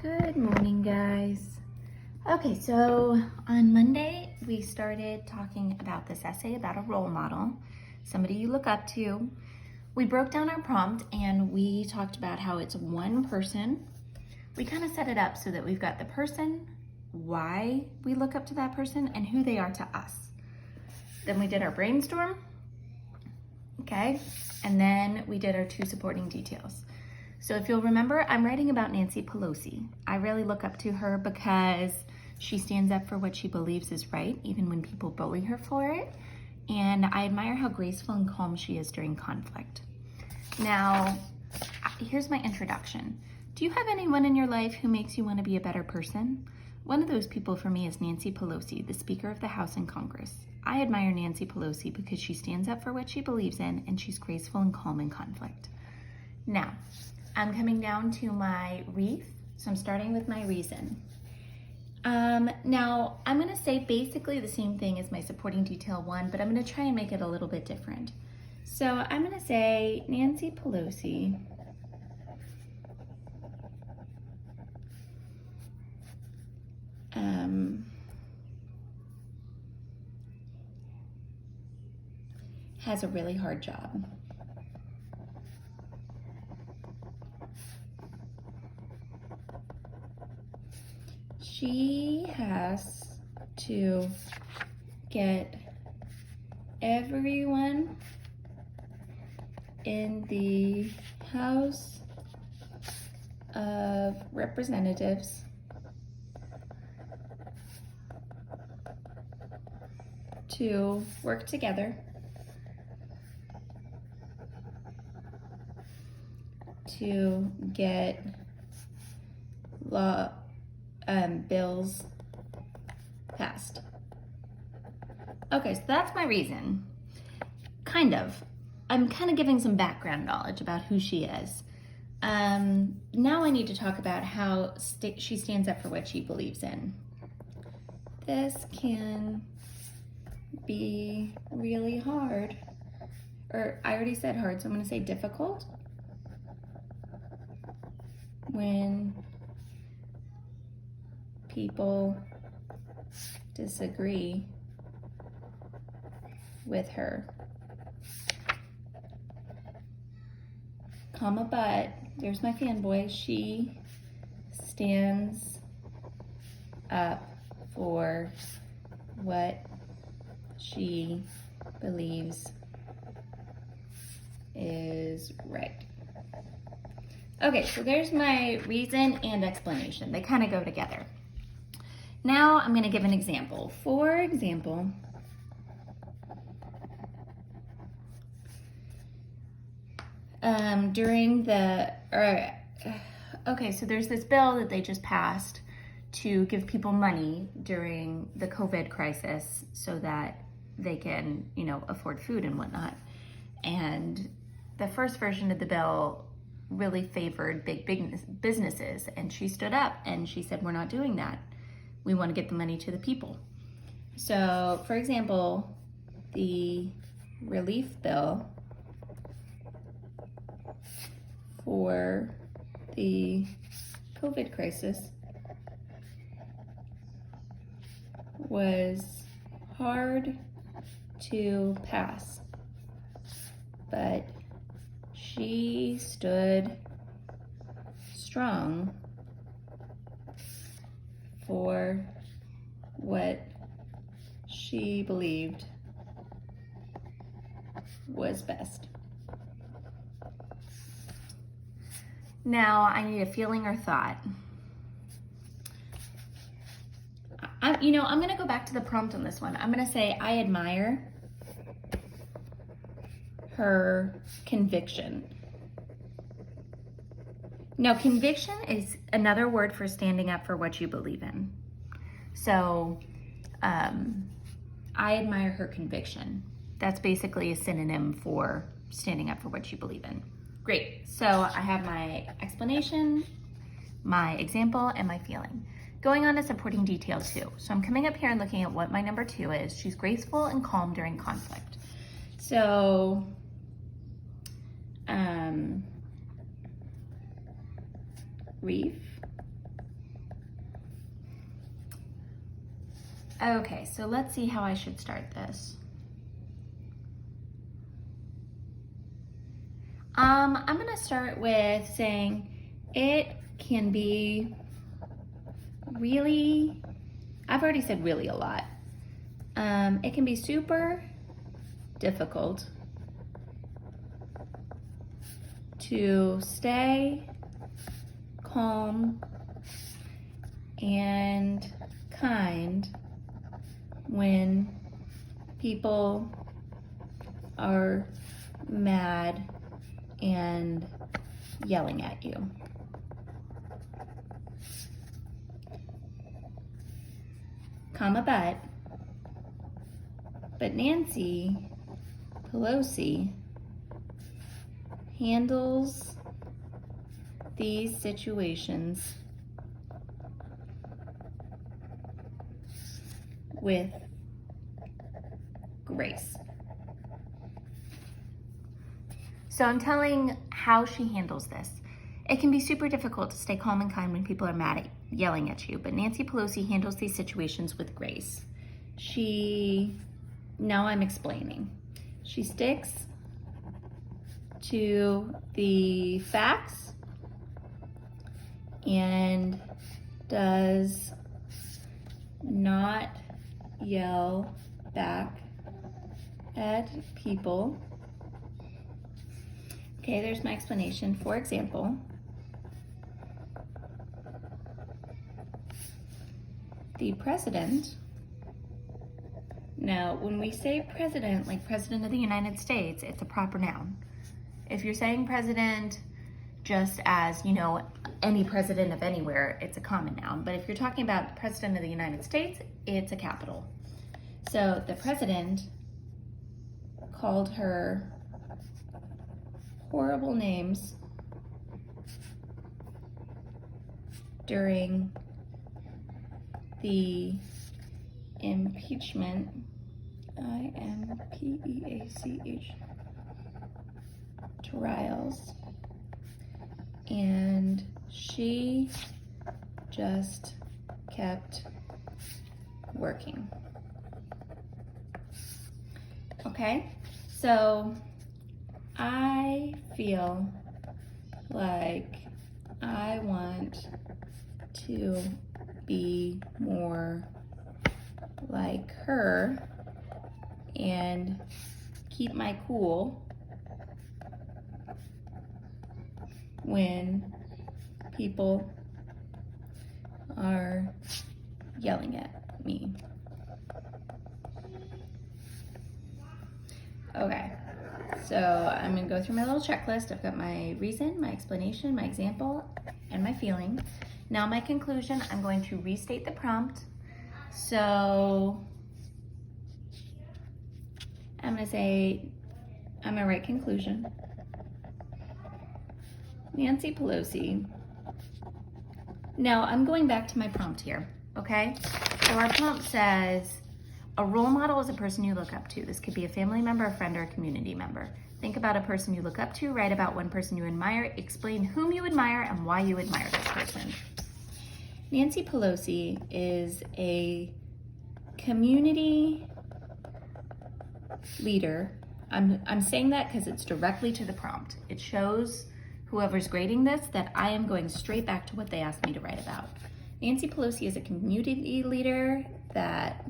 Good morning, guys. Okay, so on Monday, we started talking about this essay about a role model, somebody you look up to. We broke down our prompt and we talked about how it's one person. We kind of set it up so that we've got the person, why we look up to that person, and who they are to us. Then we did our brainstorm, okay? And then we did our two supporting details. So if you'll remember, I'm writing about Nancy Pelosi. I really look up to her because she stands up for what she believes is right, even when people bully her for it. And I admire how graceful and calm she is during conflict. Now, here's my introduction. Do you have anyone in your life who makes you want to be a better person? One of those people for me is Nancy Pelosi, the Speaker of the House and Congress. I admire Nancy Pelosi because she stands up for what she believes in and she's graceful and calm in conflict. Now, I'm coming down to my wreath, so I'm starting with my reason. Now, I'm going to say basically the same thing as my supporting detail one, but I'm going to try and make it a little bit different. So I'm going to say Nancy Pelosi has a really hard job. She has to get everyone in the House of Representatives to work together to get bills passed. Okay, so that's my reason. Kind of. I'm kind of giving some background knowledge about who she is. Now I need to talk about how she stands up for what she believes in. This can be really hard. Or I already said hard, so I'm going to say difficult. When people disagree with her. Comma, but there's my fanboy. She stands up for what she believes is right. Okay, so there's my reason and explanation. They kind of go together. Now I'm going to give an example. For example, so there's this bill that they just passed to give people money during the COVID crisis so that they can, afford food and whatnot. And the first version of the bill really favored big businesses. And she stood up and she said, we're not doing that. We want to get the money to the people. So, for example, the relief bill for the COVID crisis was hard to pass, but she stood strong for what she believed was best. Now I need a feeling or thought. I'm going to go back to the prompt on this one. I'm going to say I admire her conviction. Now, conviction is another word for standing up for what you believe in. So, I admire her conviction. That's basically a synonym for standing up for what you believe in. Great. So, I have my explanation, my example, and my feeling. Going on to supporting detail 2. So, I'm coming up here and looking at what my number 2 is. She's graceful and calm during conflict. So, reef Okay, so let's see how I should start this. I'm gonna start with saying it can be really, I've already said really a lot. It can be super difficult to stay calm and kind when people are mad and yelling at you. Comma but Nancy Pelosi handles these situations with grace. So I'm telling how she handles this. It can be super difficult to stay calm and kind when people are mad at yelling at you, but Nancy Pelosi handles these situations with grace. Now I'm explaining. She sticks to the facts and does not yell back at people. Okay, there's my explanation. For example, the president. Now, when we say president, like President of the United States, it's a proper noun. If you're saying president just as, any president of anywhere, it's a common noun. But if you're talking about the President of the United States, it's a capital. So the president called her horrible names during the impeachment, IMPEACH, trials, and she just kept working. Okay, so I feel like I want to be more like her and keep my cool when people are yelling at me. Okay, so I'm gonna go through my little checklist. I've got my reason, my explanation, my example, and my feeling. Now my conclusion, I'm going to restate the prompt. So I'm gonna write conclusion. Nancy Pelosi. Now I'm going back to my prompt here, okay? So our prompt says, a role model is a person you look up to. This could be a family member, a friend, or a community member. Think about a person you look up to, write about one person you admire, explain whom you admire and why you admire this person. Nancy Pelosi is a community leader. I'm saying that because it's directly to the prompt. It shows whoever's grading this that I am going straight back to what they asked me to write about. Nancy Pelosi is a community leader that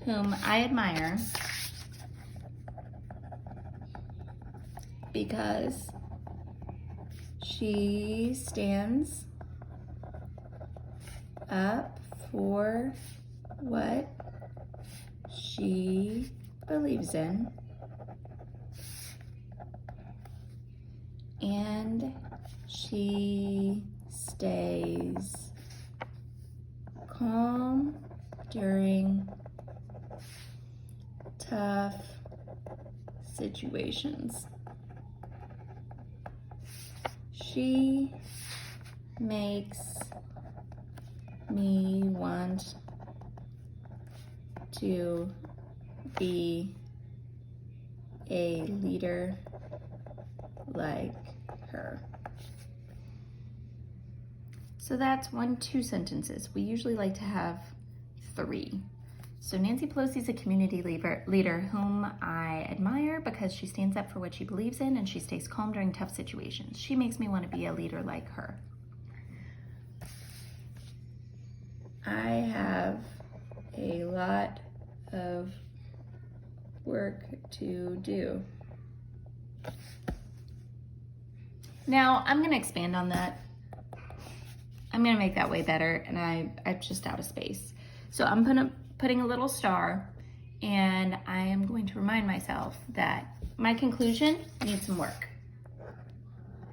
whom I admire because she stands up for what she believes in and she stays calm during tough situations. She makes me want to be a leader like her. So that's 1, 2 sentences. We usually like to have 3. So Nancy Pelosi is a community leader whom I admire because she stands up for what she believes in and she stays calm during tough situations. She makes me want to be a leader like her. I have a lot of work to do. Now, I'm going to expand on that. I'm going to make that way better, and I'm just out of space. So I'm putting a little star, and I am going to remind myself that my conclusion needs some work.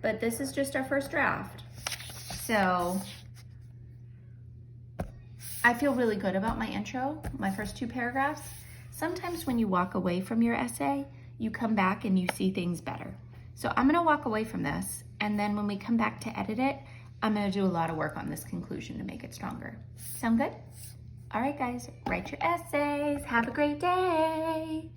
But this is just our first draft. So I feel really good about my intro, my first 2 paragraphs. Sometimes when you walk away from your essay, you come back and you see things better. So I'm gonna walk away from this, and then when we come back to edit it, I'm gonna do a lot of work on this conclusion to make it stronger. Sound good? All right, guys, write your essays. Have a great day.